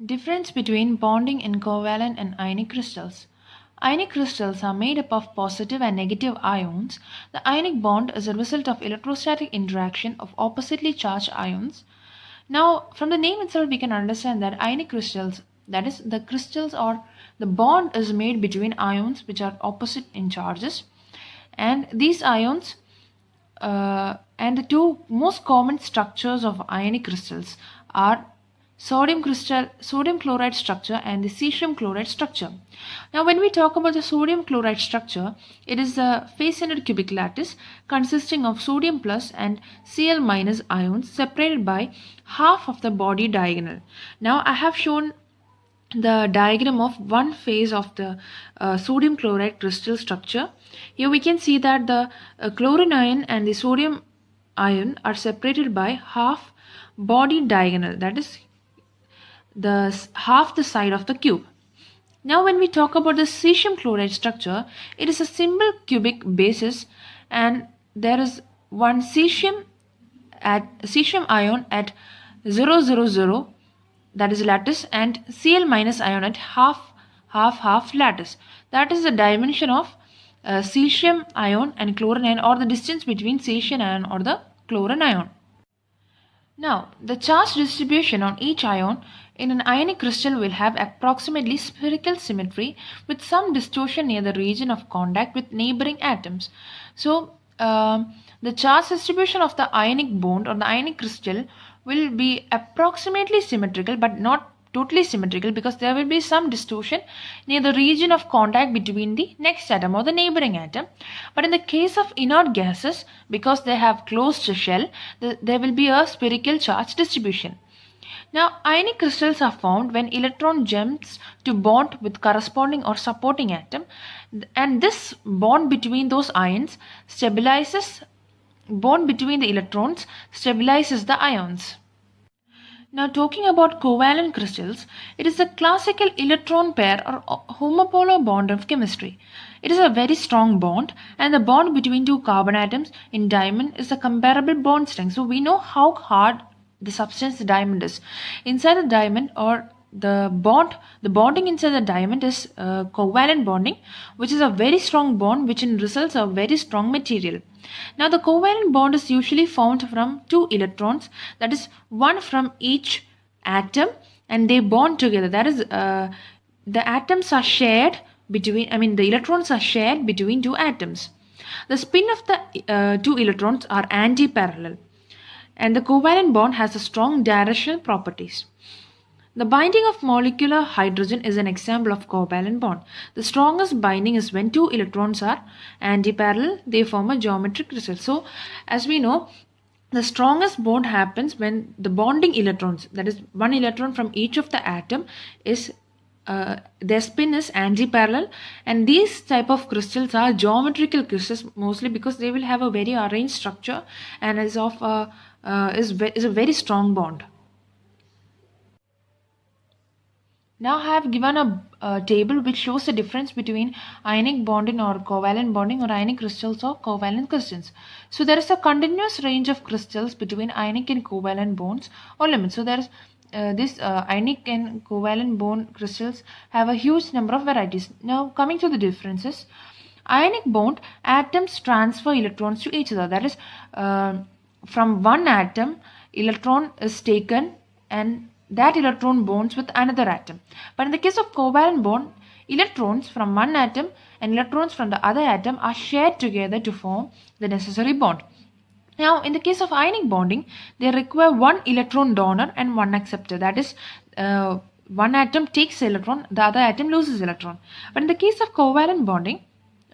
Difference between bonding in covalent and ionic crystals. Ionic crystals are made up of positive and negative ions. The ionic bond is a result of electrostatic interaction of oppositely charged ions. Now, from the name itself, we can understand that ionic crystals, that is, the crystals or the bond is made between ions which are opposite in charges, and these ions and the two most common structures of ionic crystals are sodium chloride structure and the cesium chloride structure. Now when we talk about the sodium chloride structure, it is a face-centered cubic lattice consisting of sodium plus and Cl minus ions separated by half of the body diagonal. Now I have shown the diagram of one phase of the sodium chloride crystal structure. Here we can see that the chlorine ion and the sodium ion are separated by half body diagonal, that is half the side of the cube. Now when we talk about the cesium chloride structure, it is a simple cubic basis and there is one cesium ion at 000, that is lattice, and Cl minus ion at half lattice. That is the dimension of cesium ion and chlorine ion, or the distance between cesium ion or the chlorine ion. Now, the charge distribution on each ion in an ionic crystal will have approximately spherical symmetry with some distortion near the region of contact with neighboring atoms. So, the charge distribution of the ionic bond or the ionic crystal will be approximately symmetrical but not totally symmetrical, because there will be some distortion near the region of contact between the next atom or the neighboring atom. But in the case of inert gases, because they have closed shell, there will be a spherical charge distribution. Now, ionic crystals are formed when electron jumps to bond with corresponding or supporting atom, and this bond between those ions bond between the electrons stabilizes the ions. Now talking about covalent crystals, it is a classical electron pair or homopolar bond of chemistry. It is a very strong bond, and the bond between two carbon atoms in diamond is a comparable bond strength. So we know how hard the substance the diamond is. Inside the diamond, or the bonding inside the diamond is covalent bonding, which is a very strong bond which in results a very strong material. Now the covalent bond is usually formed from two electrons, that is one from each atom, and they bond together. That is the atoms are shared between, the electrons are shared between two atoms. The spin of the two electrons are anti-parallel, and the covalent bond has a strong directional properties. The binding of molecular hydrogen is an example of covalent bond. The strongest binding is when two electrons are antiparallel, they form a geometric crystal. So, as we know, the strongest bond happens when the bonding electrons, that is one electron from each of the atom, is their spin is antiparallel, and these type of crystals are geometrical crystals mostly because they will have a very arranged structure and is a very strong bond. Now I have given a table which shows the difference between ionic bonding or covalent bonding, or ionic crystals or covalent crystals. So there is a continuous range of crystals between ionic and covalent bonds or limits. So there is this ionic and covalent bond crystals have a huge number of varieties. Now coming to the differences, ionic bond, atoms transfer electrons to each other. That is, from one atom, electron is taken and that electron bonds with another atom. But in the case of covalent bond, electrons from one atom and electrons from the other atom are shared together to form the necessary bond. Now, in the case of ionic bonding, they require one electron donor and one acceptor. That is, one atom takes electron, the other atom loses electron. But in the case of covalent bonding,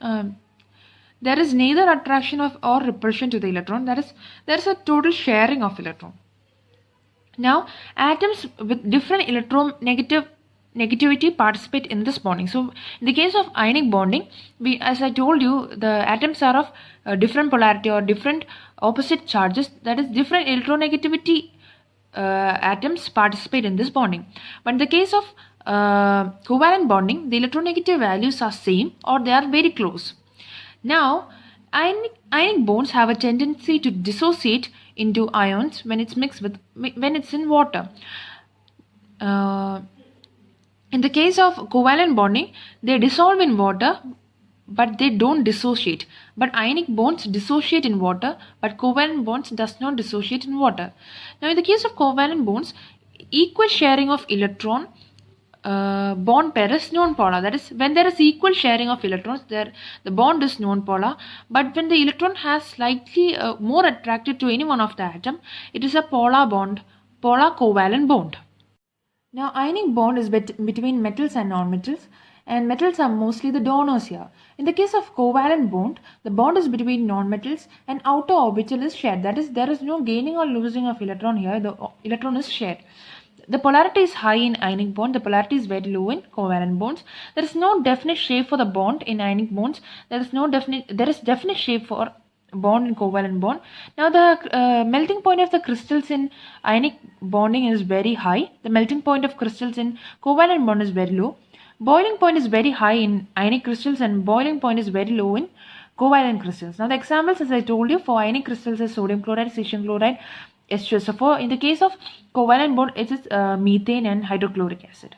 there is neither attraction or repulsion to the electron. That is, there is a total sharing of electron. Now, atoms with different electronegativity participate in this bonding. So, in the case of ionic bonding, as I told you, the atoms are of different polarity or different opposite charges. That is, different electronegativity atoms participate in this bonding. But in the case of covalent bonding, the electronegative values are same or they are very close. Now, ionic bonds have a tendency to dissociate into ions when it's in water. Uh, in the case of covalent bonding, they dissolve in water but they don't dissociate. But ionic bonds dissociate in water, but covalent bonds does not dissociate in water. Now in the case of covalent bonds, equal sharing of electron bond pair is non-polar. That is, when there is equal sharing of electrons, there the bond is non-polar. But when the electron has slightly more attracted to any one of the atom, it is a polar bond, polar covalent bond. Now, ionic bond is between metals and nonmetals, and metals are mostly the donors here. In the case of covalent bond, the bond is between nonmetals and outer orbital is shared. That is, there is no gaining or losing of electron here. The electron is shared. The polarity is high in ionic bond. The polarity is very low in covalent bonds. There is no definite shape for the bond in ionic bonds. There is definite shape for bond in covalent bond. Now the melting point of the crystals in ionic bonding is very high. The melting point of crystals in covalent bond is very low. Boiling point is very high in ionic crystals and boiling point is very low in covalent crystals. Now the examples, as I told you, for ionic crystals is sodium chloride, cesium chloride, H2SO4. So for in the case of covalent bond, it is methane and hydrochloric acid.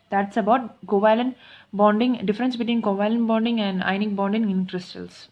That's about covalent bonding, difference between covalent bonding and ionic bonding in crystals.